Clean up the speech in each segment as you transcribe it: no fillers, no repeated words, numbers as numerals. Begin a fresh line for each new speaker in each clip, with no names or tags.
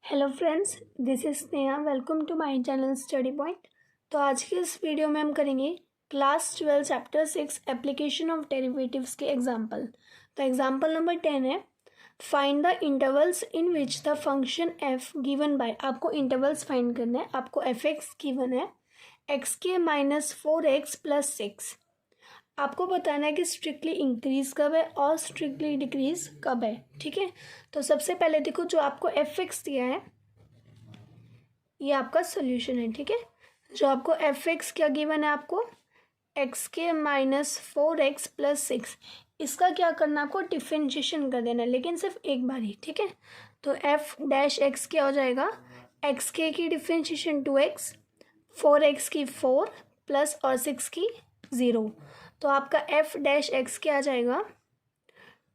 Hello friends, this is Sneha. Welcome to my channel study point. तो आज के इस वीडियो में हम करेंगे class 12 chapter 6 application of derivatives के एग्जांपल। तो एग्जांपल नंबर 10 है, find the intervals in which the function f given by. आपको इंटरवल्स फाइंड करना है। आपको एफ एक्स गिवन है एक्स के माइनस 4x प्लस 6। आपको बताना है कि स्ट्रिक्टली इंक्रीज कब है और स्ट्रिक्टली डिक्रीज कब है। ठीक है, तो सबसे पहले देखो जो आपको एफ एक्स दिया है ये आपका सोल्यूशन है। ठीक है, जो आपको एफ एक्स क्या गिवन है, आपको एक्स के माइनस 4x प्लस 6, इसका क्या करना, आपको डिफ्रेंशिएशन कर देना, लेकिन सिर्फ एक बार ही। ठीक है, तो एफ डैश एक्स क्या हो जाएगा, एक्स के की डिफ्रेंशिएशन 2x, 4x की 4 प्लस और 6 की 0। तो आपका एफ डैश एक्स क्या आ जाएगा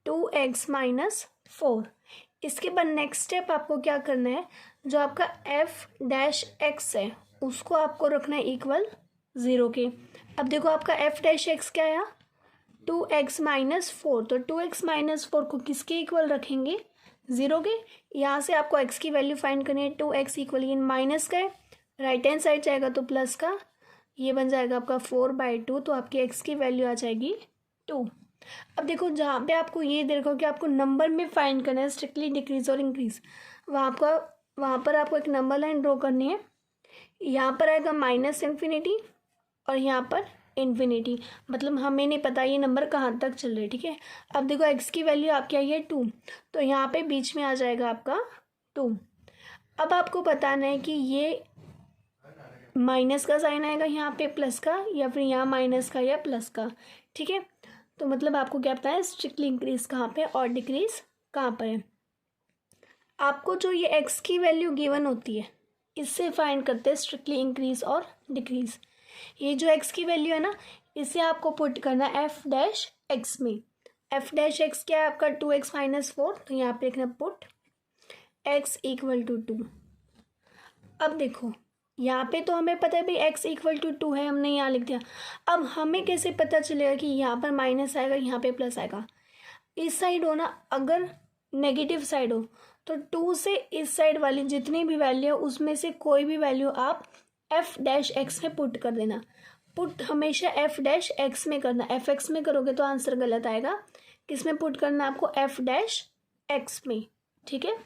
2x माइनस 4। इसके बाद नेक्स्ट स्टेप आपको क्या करना है, जो आपका एफ डैश एक्स है उसको आपको रखना है इक्वल 0 के। अब देखो आपका एफ डैश एक्स क्या आया 2x माइनस 4। तो 2x माइनस 4 को किसके इक्वल रखेंगे, 0 के। यहाँ से आपको x की वैल्यू फाइंड करनी है, 2x इक्वल इन माइनस का है, राइट हैंड साइड जाएगा तो प्लस का, ये बन जाएगा आपका 4/2। तो आपकी x की वैल्यू आ जाएगी 2। अब देखो जहाँ पे आपको ये देखो कि आपको नंबर में फाइंड करना है स्ट्रिक्टली डिक्रीज और इंक्रीज, वहाँ पर आपको एक नंबर लाइन ड्रॉ करनी है। यहाँ पर आएगा माइनस इन्फिनिटी और यहाँ पर इन्फिनिटी, मतलब हमें नहीं पता ये नंबर कहाँ तक चल रहा है। ठीक है, अब देखो x की वैल्यू आपकी आई है 2, तो यहाँ पे बीच में आ जाएगा आपका 2। अब आपको बताना है कि ये माइनस का साइन आएगा यहाँ पे प्लस का, या फिर यहाँ माइनस का या प्लस का। ठीक है, तो मतलब आपको क्या पता है स्ट्रिक्टली इंक्रीज कहाँ पे और डिक्रीज कहाँ पर है। आपको जो ये x की वैल्यू गिवन होती है इससे फाइंड करते हैं स्ट्रिक्टली इंक्रीज और डिक्रीज। ये जो x की वैल्यू है ना, इसे आपको पुट करना है एफ डैश एक्स में। एफ डैश एक्स क्या है आपका 2x माइनस 4, तो यहाँ पे लिखना पुट x इक्वल टू 2। अब देखो यहाँ पे तो हमें पता है भाई x इक्वल टू 2 है, हमने यहाँ लिख दिया। अब हमें कैसे पता चलेगा कि यहाँ पर माइनस आएगा यहाँ पे प्लस आएगा। इस साइड हो ना, अगर नेगेटिव साइड हो तो 2 से इस साइड वाली जितनी भी वैल्यू है उसमें से कोई भी वैल्यू आप एफ डैश एक्स में पुट कर देना। पुट हमेशा एफ डैश एक्स में करना, एफ एक्स में करोगे तो आंसर गलत आएगा। किस में पुट करना है आपको, एफ डैश एक्स में। ठीक है,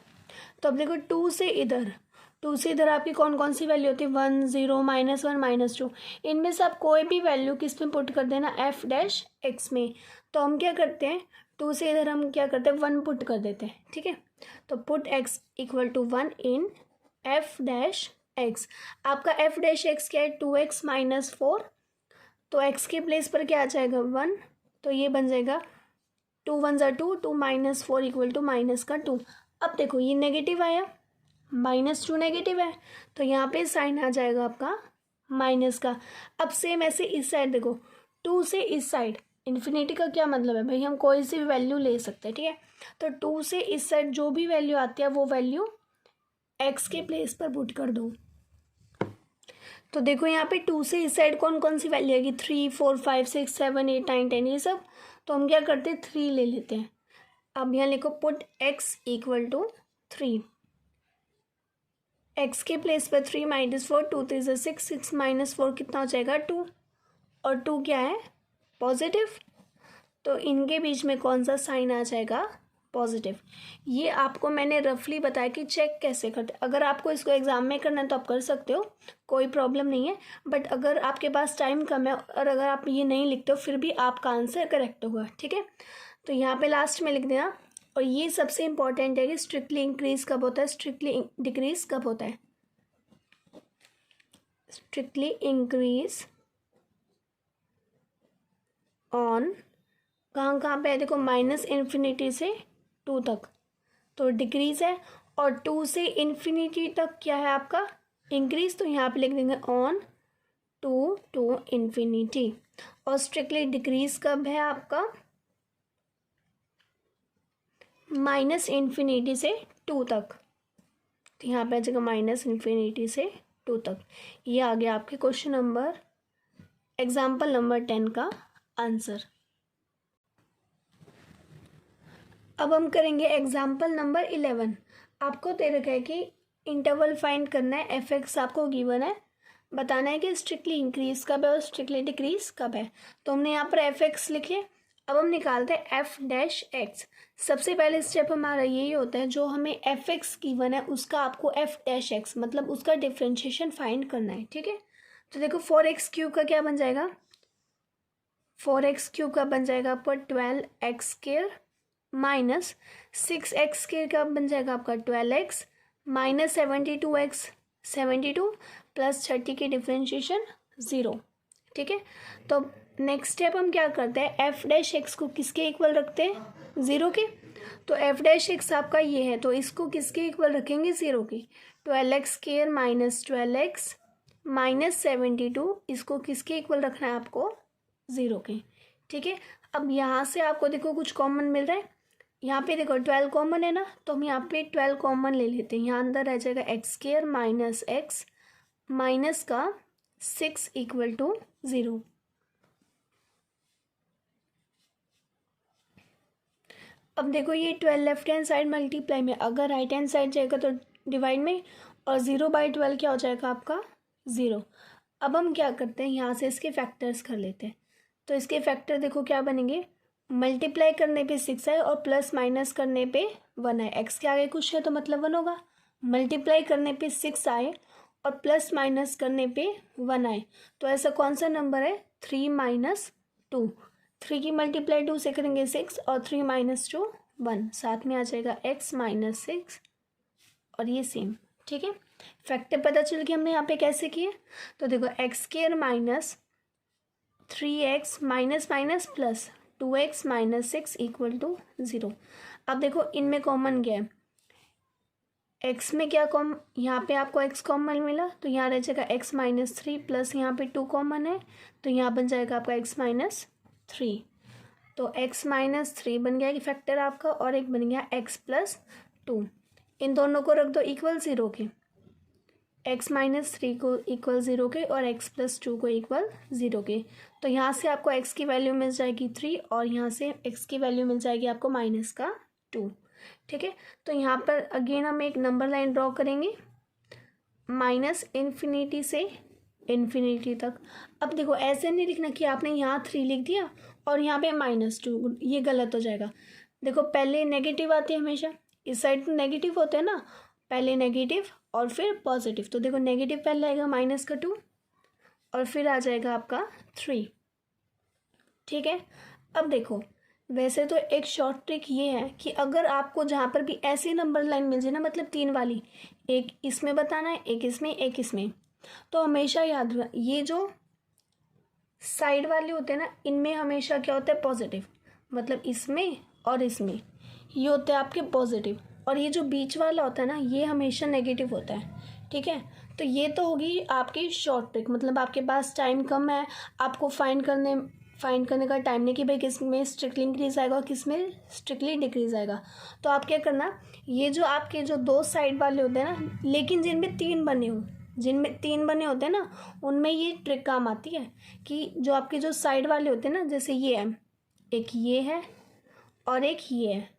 तो अब देखो 2 से इधर आपकी कौन कौन सी वैल्यू होती है, 1 0 -1 -2। इनमें से आप कोई भी वैल्यू किस में पुट कर देना, एफ डैश एक्स में। तो हम क्या करते हैं 2 से इधर हम क्या करते हैं 1 पुट कर देते हैं। ठीक है, तो put x equal to 1 in f dash x. आपका एफ डैश एक्स क्या है 2x माइनस 4, तो x के प्लेस पर क्या आ जाएगा 1, तो ये बन जाएगा 2 1 ज़ा 2, 2 माइनस 4 इक्वल टू माइनस का 2। अब देखो ये नेगेटिव आया, -2 नेगेटिव है, तो यहाँ पे साइन आ जाएगा आपका माइनस का। अब सेम ऐसे इस साइड देखो 2 से इस साइड, इन्फिनिटी का क्या मतलब है भाई, हम कोई सी भी वैल्यू ले सकते हैं। ठीक है, तो 2 से इस साइड जो भी वैल्यू आती है वो वैल्यू x के प्लेस पर पुट कर दो। तो देखो यहाँ पे 2 से इस साइड कौन कौन सी वैल्यू आएगी, 3 4 5 6 7 8 9 10 ये सब। तो हम क्या करते हैं 3 ले लेते हैं। अब यहाँ लिखो put x equal to 3, x के प्लेस पर 3 माइनस 4, 2 3 6, 6 माइनस 4 कितना हो जाएगा 2, और 2 क्या है पॉजिटिव, तो इनके बीच में कौन सा साइन आ जाएगा पॉजिटिव। ये आपको मैंने रफली बताया कि चेक कैसे करते। अगर आपको इसको एग्जाम में करना है तो आप कर सकते हो, कोई प्रॉब्लम नहीं है। बट अगर आपके पास टाइम कम है और अगर आप ये नहीं लिखते हो फिर भी आपका आंसर करेक्ट होगा। ठीक है, तो यहाँ पे लास्ट में लिख देना। और ये सबसे इंपॉर्टेंट है कि स्ट्रिक्टली इंक्रीज कब होता है, स्ट्रिक्टली डिक्रीज कब होता है। स्ट्रिक्टली इंक्रीज ऑन कहाँ पे है, देखो माइनस इन्फिनिटी से 2 तक तो डिक्रीज है, और 2 से इन्फिनिटी तक क्या है आपका इंक्रीज। तो यहाँ पे लिख देंगे ऑन 2 to इन्फिनिटी। और स्ट्रिक्टली डिक्रीज कब है आपका, माइनस इन्फिनिटी से 2 तक। तो यहाँ पे आ जाएगा माइनस इन्फिनिटी से 2 तक। ये आ गया आपके क्वेश्चन नंबर एग्जाम्पल नंबर 10 का आंसर। अब हम करेंगे एग्जाम्पल नंबर 11। आपको दे रखा है कि इंटरवल फाइंड करना है, एफ एक्स आपको गिवन है, बताना है कि स्ट्रिक्टली इंक्रीज कब है और स्ट्रिक्टली डिक्रीज कब है। तो हमने यहाँ पर एफ एक्स लिखे। अब हम निकालते हैं एफ डैश एक्स। सबसे पहले स्टेप हमारा यही होता है, जो हमें एफ एक्स गिवन है उसका आपको एफ डैश एक्स मतलब उसका डिफ्रेंशिएशन फाइंड करना है। ठीक है, तो देखो 4x³ का क्या बन जाएगा, 4x³ का बन जाएगा आपका 12x² माइनस 6x² का बन जाएगा आपका 12x माइनस 72x 72 प्लस 30 की डिफ्रेंशिएशन 0। ठीक है, तो नेक्स्ट स्टेप हम क्या करते हैं, एफ डैश एक्स को किसके इक्वल रखते हैं, 0 के। तो एफ डैश एक्स आपका ये है, तो इसको किसके इक्वल रखेंगे, 0 के। 12x² माइनस 12x माइनस 72 इसको किसके इक्वल रखना है आपको, 0 के। ठीक है, अब यहाँ से आपको देखो कुछ कॉमन मिल रहा है, यहाँ पे देखो 12 कॉमन है ना, तो हम यहाँ पे 12 कॉमन ले लेते हैं। यहाँ अंदर रह जाएगा x² माइनस x माइनस का 6 इक्वल टू 0। अब देखो ये 12 लेफ्ट हैंड साइड मल्टीप्लाई में, अगर राइट हैंड साइड जाएगा तो डिवाइड में, और 0/12 क्या हो जाएगा आपका, 0। अब हम क्या करते हैं, यहाँ से इसके फैक्टर्स कर लेते हैं। तो इसके फैक्टर देखो क्या बनेंगे, मल्टीप्लाई करने पे 6 है और प्लस माइनस करने पे 1 है। एक्स के आगे कुछ है तो मतलब 1 होगा। मल्टीप्लाई करने पे 6 आए और प्लस माइनस करने पे 1 आए, तो ऐसा कौन सा नंबर है, 3 माइनस 2। 3 की मल्टीप्लाई 2 से करेंगे 6 और 3 माइनस 2 1, साथ में आ जाएगा x माइनस 6 और ये सेम। ठीक है, फैक्टर पता चल गया हमने यहाँ पे कैसे किए। तो देखो x² minus 3x minus minus plus 2x minus 6 equal to 0। अब देखो इनमें कॉमन क्या है, x में क्या कॉमन, यहाँ पे आपको x कॉमन मिला तो यहाँ रह जाएगा x माइनस 3 प्लस यहाँ पे 2 कॉमन है तो यहाँ बन जाएगा आपका x माइनस 3। तो x माइनस 3 बन गया फैक्टर आपका, और एक बन गया x प्लस 2। इन दोनों को रख दो इक्वल 0 के, x माइनस 3 को इक्वल 0 के और x प्लस 2 को इक्वल 0 के। तो यहाँ से आपको x की वैल्यू मिल जाएगी 3 और यहाँ से x की वैल्यू मिल जाएगी आपको माइनस का 2। ठीक है, तो यहाँ पर अगेन हम एक नंबर लाइन ड्रॉ करेंगे माइनस इन्फिनिटी से इन्फिनिटी तक। अब देखो ऐसे नहीं लिखना कि आपने यहाँ 3 लिख दिया और यहाँ पे -2, ये गलत हो जाएगा। देखो पहले नेगेटिव आती है हमेशा, इस साइड तो नेगेटिव होते हैं ना, पहले नेगेटिव और फिर पॉजिटिव। तो देखो नेगेटिव पहले आएगा माइनस का 2 और फिर आ जाएगा आपका 3। ठीक है, अब देखो वैसे तो एक शॉर्ट ट्रिक ये है कि अगर आपको जहाँ पर भी ऐसी नंबर लाइन मिल जाए ना, मतलब 3 वाली, एक इसमें बताना है, एक इसमें, एक इसमें, तो हमेशा याद रखना ये जो साइड वाले होते हैं ना, इनमें हमेशा क्या होता है, पॉजिटिव। मतलब इसमें और इसमें ये होते हैं आपके पॉजिटिव, और ये जो बीच वाला होता है ना, ये हमेशा नेगेटिव होता है। ठीक है, तो ये तो होगी आपकी शॉर्ट ट्रिक, मतलब आपके पास टाइम कम है, आपको फाइंड करने का टाइम नहीं कि भाई किस में स्ट्रिक्टली इंक्रीज आएगा और किस में स्ट्रिक्टली डिक्रीज आएगा। तो आप क्या करना, ये जो आपके जो 2 साइड वाले होते हैं ना, लेकिन जिनमें 3 बने होते हैं ना, उनमें ये ट्रिक काम आती है कि जो आपके जो साइड वाले होते हैं ना, जैसे ये है, एक ये है और एक ये है,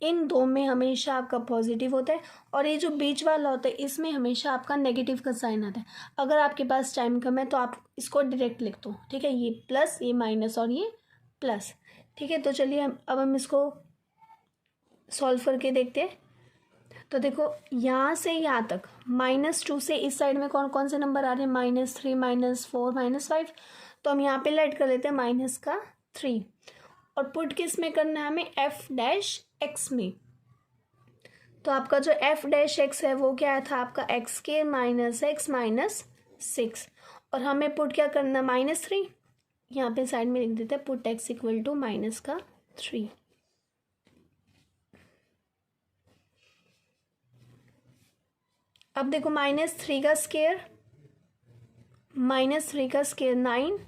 इन 2 में हमेशा आपका पॉजिटिव होता है, और ये जो बीच वाला होता है इसमें हमेशा आपका नेगेटिव का साइन आता है। अगर आपके पास टाइम कम है तो आप इसको डायरेक्ट लिख दो। ठीक है, ये प्लस, ये माइनस और ये प्लस। ठीक है, तो चलिए अब हम इसको सॉल्व करके देखते हैं। तो देखो यहाँ से यहाँ तक -2 से इस साइड में कौन कौन से नंबर आ रहे हैं, -3 -4 -5, तो हम यहाँ पे लेट कर लेते हैं माइनस का 3, और पुट किस में करना है हमें, एफ डैश एक्स में। तो आपका जो एफ डैश एक्स है वो क्या था आपका, x² माइनस x माइनस 6, और हमें पुट क्या करना, -3, यहाँ पे साइड में लिख देते हैं put x equal to minus का 3। अब देखो -3 का स्क्वायर, -3 का स्क्वायर 9,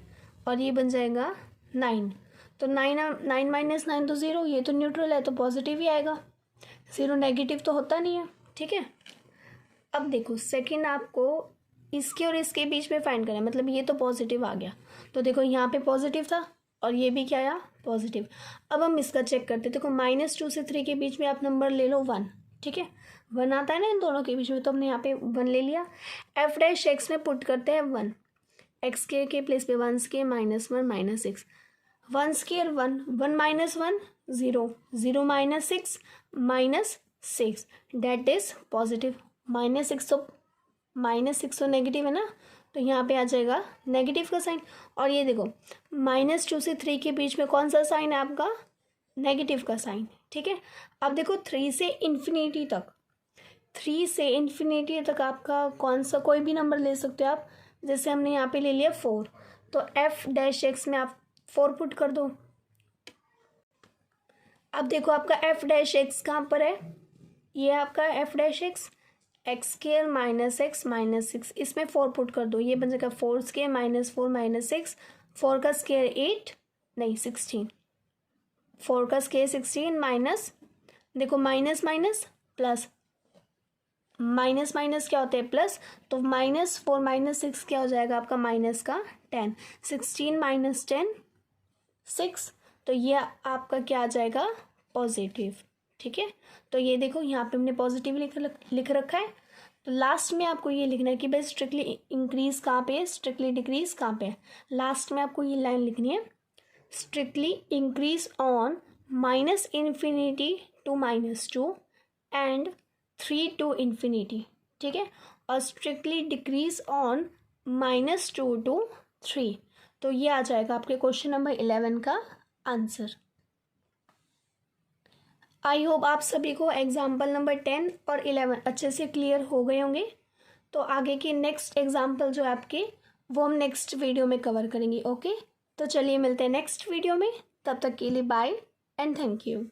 और ये बन जाएगा 9। तो 9 माइनस 9 तो 0, ये तो न्यूट्रल है तो पॉजिटिव ही आएगा, 0 नेगेटिव तो होता नहीं है। ठीक है, अब देखो सेकंड आपको इसके और इसके बीच में फाइंड करना है, मतलब ये तो पॉजिटिव आ गया, तो देखो यहाँ पे पॉजिटिव था और ये भी क्या आया, पॉजिटिव। अब हम इसका चेक करते हैं। देखो -2 से 3 के बीच में आप नंबर ले लो 1। ठीक है, 1 आता है ना इन दोनों के बीच में, तो हमने यहाँ पे 1 ले लिया। एफ डैश एक्स में पुट करते हैं 1, एक्स के प्लेस पे 1 square -1 -6, 1 square 1, 1 - 1 0, 0 - 6 -6, that is positive. -6 तो नेगेटिव है ना, तो यहाँ पे आ जाएगा नेगेटिव का साइन। और ये देखो -2 से 3 के बीच में कौन सा साइन है आपका, नेगेटिव का साइन, ठीक है। अब देखो 3 से इन्फिनिटी तक, 3 से इन्फिनिटी तक आपका कौन सा कोई भी नंबर ले सकते हो आप। जैसे हमने यहाँ पे ले लिया 4, तो एफ डैश एक्स में आप 4 पुट कर दो। अब देखो आपका एफ डैश एक्स कहाँ पर है, ये आपका f dash x, x square -x -6, इसमें 4 पुट कर दो, ये बन जाएगा 4 स्केयर -4 -6, 4 का स्केयर 8 नहीं 16, 4 का स्केयर 16 माइनस, देखो minus minus plus, minus minus क्या होता है प्लस, तो -4 -6 क्या हो जाएगा आपका माइनस का 10, 16 - 10 6, तो ये आपका क्या आ जाएगा पॉजिटिव, ठीक है। तो ये देखो यहाँ पे हमने पॉजिटिव लिख रखा है। तो लास्ट में आपको ये लिखना है कि भाई स्ट्रिक्टली इंक्रीज कहाँ पे है, स्ट्रिक्टली डिक्रीज कहाँ पे है। लास्ट में आपको ये लाइन लिखनी है, strictly increase on -∞ to -2 and 3 to ∞, ठीक है। और स्ट्रिक्टली डिक्रीज ऑन -2 to 3। तो ये आ जाएगा आपके क्वेश्चन नंबर 11 का आंसर। आई होप आप सभी को एग्जाम्पल नंबर 10 और 11 अच्छे से क्लियर हो गए होंगे। तो आगे के नेक्स्ट एग्जाम्पल जो आपके वो हम नेक्स्ट वीडियो में कवर करेंगे। ओके, तो चलिए मिलते हैं नेक्स्ट वीडियो में, तब तक के लिए बाय एंड थैंक यू।